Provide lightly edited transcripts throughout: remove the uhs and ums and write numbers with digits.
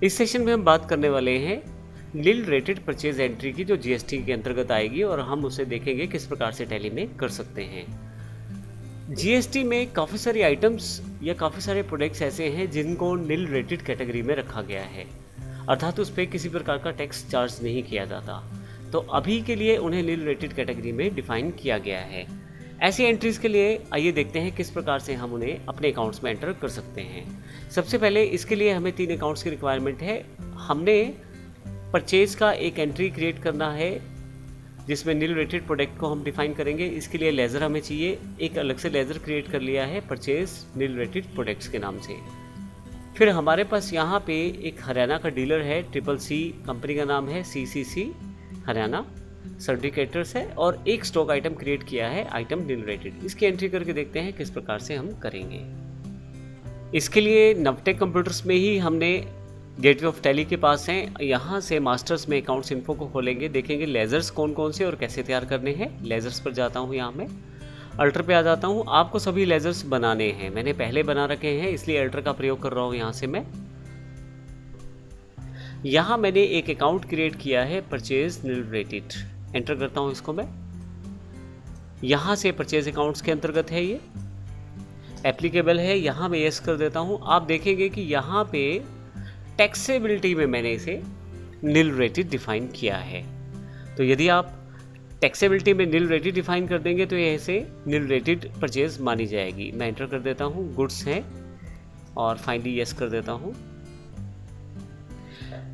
इस सेशन में हम बात करने वाले हैं नील रेटेड परचेज एंट्री की, जो जीएसटी के अंतर्गत आएगी और हम उसे देखेंगे किस प्रकार से टैली में कर सकते हैं। जीएसटी में काफ़ी सारी आइटम्स या काफ़ी सारे प्रोडक्ट्स ऐसे हैं जिनको नील रेटेड कैटेगरी में रखा गया है, अर्थात उस पर किसी प्रकार का टैक्स चार्ज नहीं किया जाता। तो अभी के लिए उन्हें नील रेटेड कैटेगरी में डिफाइन किया गया है। ऐसी एंट्रीज़ के लिए आइए देखते हैं किस प्रकार से हम उन्हें अपने अकाउंट्स में एंटर कर सकते हैं। सबसे पहले इसके लिए हमें 3 अकाउंट्स की रिक्वायरमेंट है। हमने परचेज़ का एक एंट्री क्रिएट करना है जिसमें नील रेटेड प्रोडक्ट को हम डिफाइन करेंगे। इसके लिए लेज़र हमें चाहिए, एक अलग से लेज़र क्रिएट कर लिया है परचेज़ नील रेटेड प्रोडक्ट्स के नाम से। फिर हमारे पास यहाँ पे एक हरियाणा का डीलर है, CCC कंपनी का नाम है, CCC हरियाणा सर्टिफिकेटर्स है, और एक स्टॉक आइटम क्रिएट किया है आइटम नील रेटेड। इसकी एंट्री करके देखते हैं किस प्रकार से हम करेंगे। इसके लिए नवटेक कंप्यूटर्स में ही हमने गेटवे ऑफ टैली के पास हैं, यहाँ से मास्टर्स में अकाउंट्स इन्फो को खोलेंगे, देखेंगे लेजर्स कौन कौन से और कैसे तैयार करने हैं। लेजर्स पर जाता हूँ, यहाँ मैं अल्टर पे आ जाता हूँ। आपको सभी लेजर्स बनाने हैं, मैंने पहले बना रखे हैं इसलिए अल्टर का प्रयोग कर रहा हूँ। यहाँ से मैं यहाँ मैंने एक अकाउंट क्रिएट किया है परचेज नील रेटेड, एंटर करता हूँ इसको मैं। यहाँ से परचेज अकाउंट्स के अंतर्गत है, ये एप्लीकेबल है, यहाँ मैं यस कर देता हूँ। आप देखेंगे कि यहाँ पे टैक्सेबिलिटी में मैंने इसे नील रेटेड डिफाइन किया है। तो यदि आप टैक्सेबिलिटी में नील रेटेड डिफाइन कर देंगे तो ये ऐसे नील रेटेड परचेज मानी जाएगी। मैं एंटर कर देता हूँ, गुड्स है, और फाइनली यस कर देता हूँ।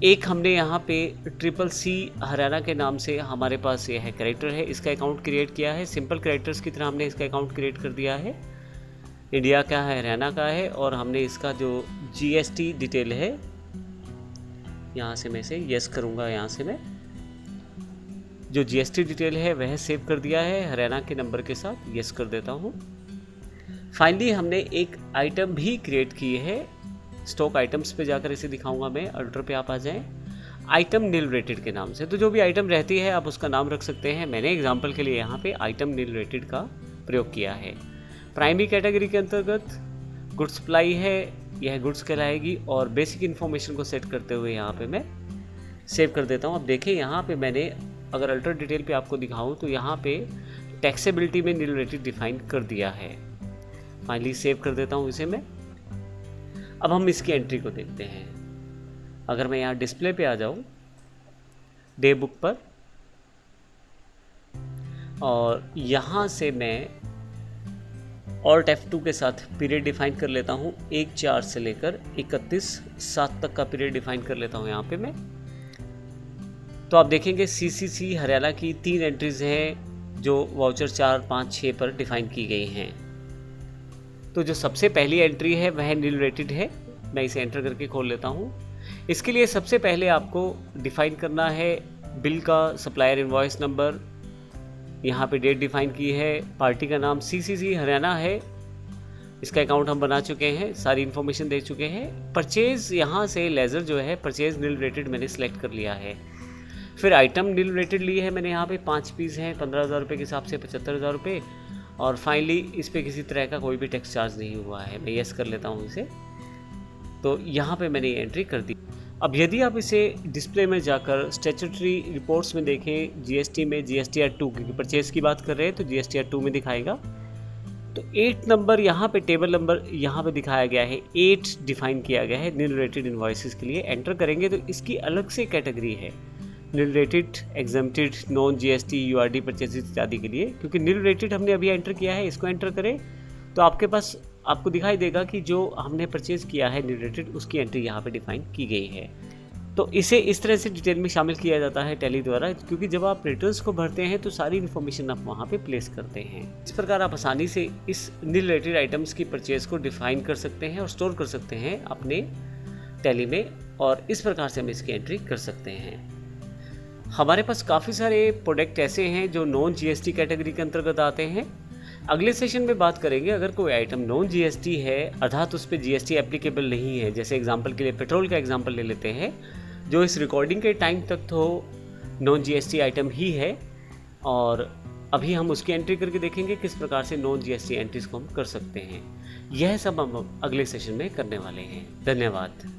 एक हमने यहाँ पे CCC हरियाणा के नाम से हमारे पास ये है कैरेक्टर है, इसका अकाउंट क्रिएट किया है। सिंपल कैरेक्टर्स की तरह हमने इसका अकाउंट क्रिएट कर दिया है। इंडिया का है, हरियाणा का है, और हमने इसका जो GST डिटेल है यहाँ से मैं इसे यस करूँगा। यहाँ से मैं जो GST डिटेल है वह सेव कर दिया है, हरियाणा के नंबर के साथ यस कर देता हूँ। फाइनली हमने एक आइटम भी क्रिएट की है, स्टॉक आइटम्स पे जाकर इसे दिखाऊंगा मैं। अल्टर पे आप आ जाएं, आइटम नील रेटेड के नाम से। तो जो भी आइटम रहती है आप उसका नाम रख सकते हैं। मैंने एग्जांपल के लिए यहाँ पे आइटम नील रेटेड का प्रयोग किया है। प्राइमरी कैटेगरी के अंतर्गत गुड्स सप्लाई है, यह गुड्स कहलाएगी, और बेसिक इन्फॉर्मेशन को सेट करते हुए यहाँ पे मैं सेव कर देता हूँ। अब देखें यहाँ पे मैंने अगर अल्टर डिटेल पे आपको दिखाऊँ तो यहाँ पे टैक्सेबिलिटी में नील रेटेड डिफाइन कर दिया है। फाइनली सेव कर देता हूँ इसे मैं। अब हम इसकी एंट्री को देखते हैं। अगर मैं यहाँ डिस्प्ले पे आ जाऊँ डे बुक पर, और यहाँ से मैं ऑल्ट F2 के साथ पीरियड डिफाइन कर लेता हूँ। 1/4 से लेकर 31/7 तक का पीरियड डिफाइन कर लेता हूँ यहाँ पे मैं। तो आप देखेंगे CCC हरियाणा की 3 एंट्रीज हैं जो वाउचर 4, 5, 6 पर डिफाइन की गई हैं। तो जो सबसे पहली एंट्री है वह नील रेटेड है। मैं इसे एंटर करके खोल लेता हूँ। इसके लिए सबसे पहले आपको डिफाइन करना है बिल का सप्लायर इनवॉइस नंबर, यहाँ पे डेट डिफाइन की है, पार्टी का नाम CCC हरियाणा है, इसका अकाउंट हम बना चुके हैं, सारी इन्फॉर्मेशन दे चुके हैं। परचेज़ यहाँ से लेज़र जो है परचेज़ नील रेटेड मैंने सेलेक्ट कर लिया है। फिर आइटम नील रेटेड ली है मैंने, यहाँ पे 5 पीस हैं 15,000 रुपये के हिसाब से 75,000 रुपये, और फाइनली इस पर किसी तरह का कोई भी टैक्स चार्ज नहीं हुआ है। मैं यस कर लेता हूँ इसे। तो यहाँ पे मैंने ये एंट्री कर दी। अब यदि आप इसे डिस्प्ले में जाकर स्टैट्यूटरी रिपोर्ट्स में देखें, GST में GSTR 2, क्योंकि परचेज़ की बात कर रहे हैं तो GSTR 2 में दिखाएगा। तो 8 नंबर यहाँ पे टेबल नंबर यहाँ पे दिखाया गया है, 8 डिफाइन किया गया है नील रेटेड इन्वॉइसेस के लिए। एंटर करेंगे तो इसकी अलग से कैटेगरी है, nil rated, exempted, non GST, URD purchases इत्यादि के लिए। क्योंकि नील रेटेड हमने अभी एंटर किया है, इसको एंटर करें तो आपके पास आपको दिखाई देगा कि जो हमने परचेज़ किया है नील रेटेड उसकी एंट्री यहाँ पे डिफाइन की गई है। तो इसे इस तरह से डिटेल में शामिल किया जाता है टैली द्वारा, क्योंकि जब आप रिटर्न्स को भरते हैं तो सारी इन्फॉर्मेशन आप वहाँ पे प्लेस करते हैं। इस प्रकार आप आसानी से इस नील रेटेड आइटम्स की परचेज़ को डिफाइन कर सकते हैं और स्टोर कर सकते हैं अपने टैली में, और इस प्रकार से हम इसकी एंट्री कर सकते हैं। हमारे पास काफ़ी सारे प्रोडक्ट ऐसे हैं जो नॉन GST कैटेगरी के अंतर्गत आते हैं। अगले सेशन में बात करेंगे अगर कोई आइटम नॉन GST है, अर्थात उस पर GST एप्लीकेबल नहीं है। जैसे एग्जांपल के लिए पेट्रोल का एग्जांपल ले लेते हैं, जो इस रिकॉर्डिंग के टाइम तक तो नॉन GST आइटम ही है, और अभी हम उसकी एंट्री करके देखेंगे किस प्रकार से नॉन GST एंट्रीज को हम कर सकते हैं। यह सब हम अगले सेशन में करने वाले हैं। धन्यवाद।